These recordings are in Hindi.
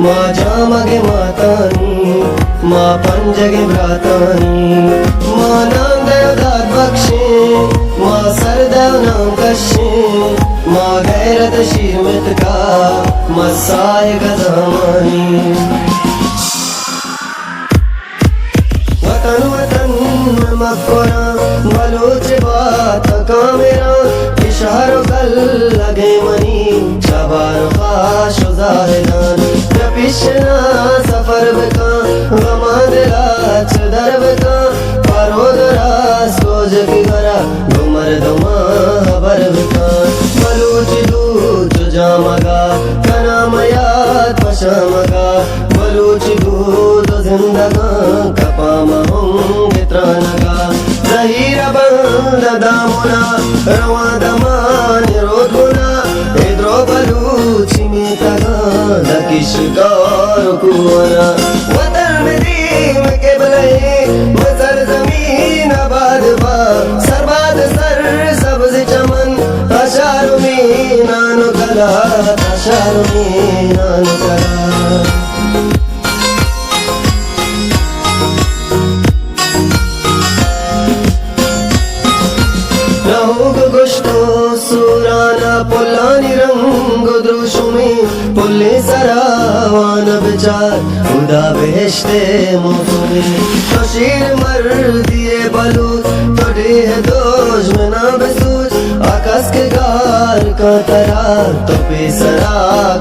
मा जामगे मातानी मा पंजगे भ्रातानी मा नाम देवदार बख्शे मा सरदेव नाम कशे मा गैरत शीरमित का मसाए गजामानी वतन वतन मक्कोरा बलूच बात का मेरा इशारों कल लगे मनी शबान खाश जाहिदान पिछना सफर बका गमा दिला चदर बका परोदरा सोज की गरा घुमर दुमा हबर बका बलूच दूत जामगा कना मयात पशामगा बलूच दूत जिंदगा कपाम होंगे त्रानगा जहीरा बंद दामुना रवा दमान रोदुना इद्रो बलूची में तगा लकिश कार कुआना वतन में दीम के बलए मसर जमीन आबाद बा सरबाद सर सब्ज चमन अशार में नानो कला अशार में नानो कला गुष्टो सुराना पुलानी रंग द्रुशुमी पुल्ले सरावान बिचार खुदा बेहश्ते मौसुमी तो शीर मर दिए बलूत तो डेह दोष में ना बेसूज आकाश के गार का तरा तो पेसरा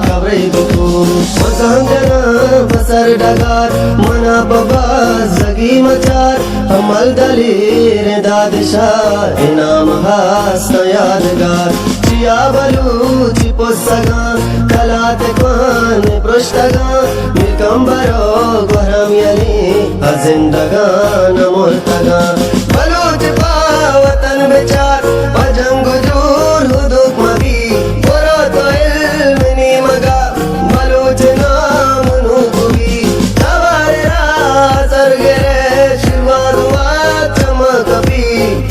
कब्रे गुफूर मसांगना बसर डगार मना बबा जगी मचार हमल दलीर दादशाह इनाम हास्ता यादगार चिया बलूची पोसगा कलात कवान पृष्ठगा मिकंबरो गरम यली अजिंदगा नमोर्तगा बलूच पावतन बेचार पजंग दूर हुदुक मगी बोरो तो इल्म नी मगा बलूच नाम नुकुगी तवारे राजर गिरे शिवारुआ चमक भी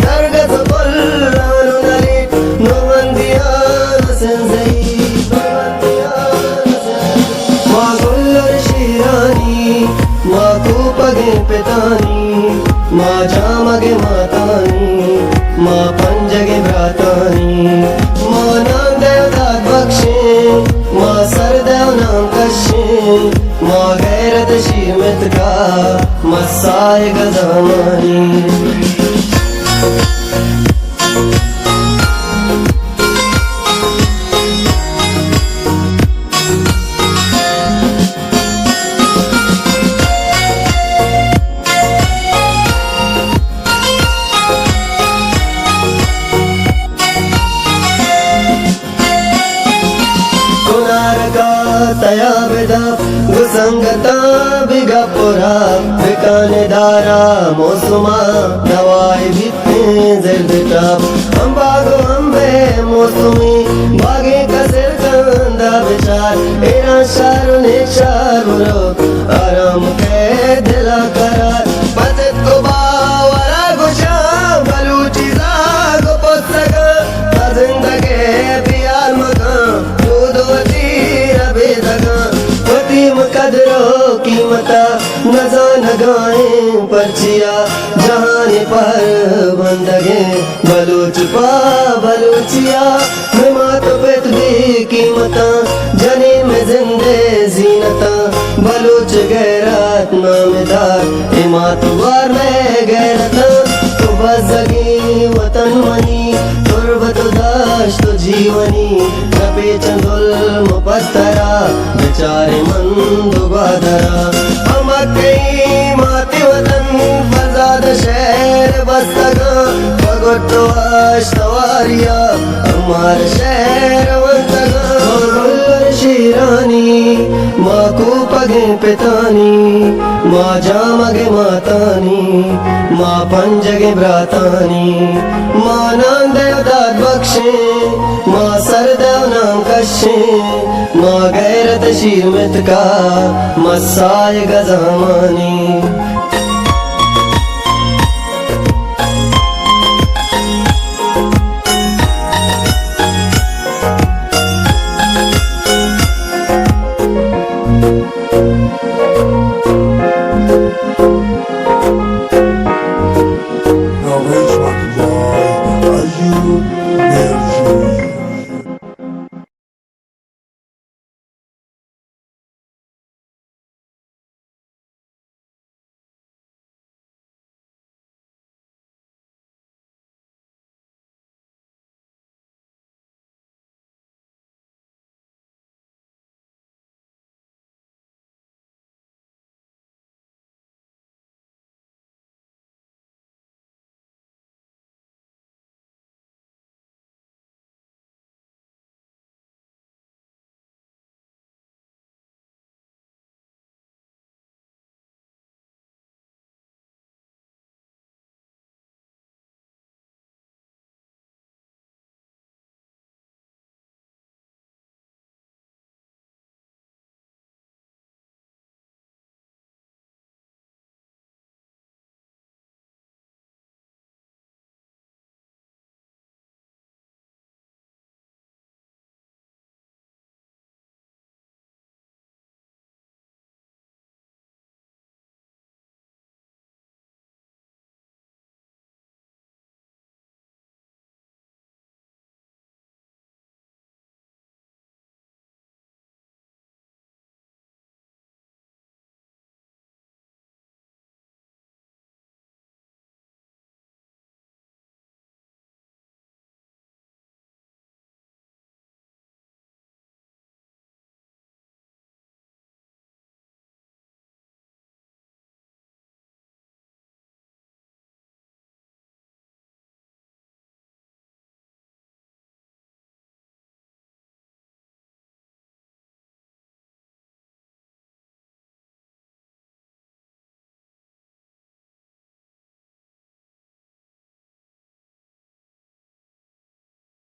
दरगत बोल्लानु नली नोमंदिया नसेंजई मा गुल्लर शीरानी मा कूपगे पितानी मा जामगे मातानी मा पंजगे भ्रातानी मा नाम देवदार बख्शे मा सरदेव नाम कशे मा गैरत शीरमित का मसाए गजामानी तया बेदा गुसंगता बिगा पुरा बिकाने दारा मौसुमा दवाई बिकने जर्दटा हम बागो हम बे मौसुमी बागे कसिर कंदा बेचार एरा शार ने शार बुरो आराम के दिला करार पतित को बावरा गुशा बलूची जागो पोसगा जिंदगे प्यार मगा दूधवती कदरो कीमता नजान गाए पर्चिया जहाने पर बंदगे बलूच पा बलूचिया हिमात पेत भी कीमता जने में जिंदे जीनता बलूच गैरत नामदार हिमात वार में गैरता तो बजगी वतन मनी तुर्बत दाश तो जीवनी नपे चंदुल मुपत्तरा बेचारे मंद बादरा हम कई माते वतन फजाद शहर बस्तगा भगवतो अश्तवारिया हमार शहर वंतगा गुल्लर शीरानी मा कूपगे पितानी मा जामगे मातानी मा पंजगे भ्रातानी मा नाम देवदार बख्शे मा सरदेव नाम कशे मा गैरत शीरमित का मसाए गजामानी।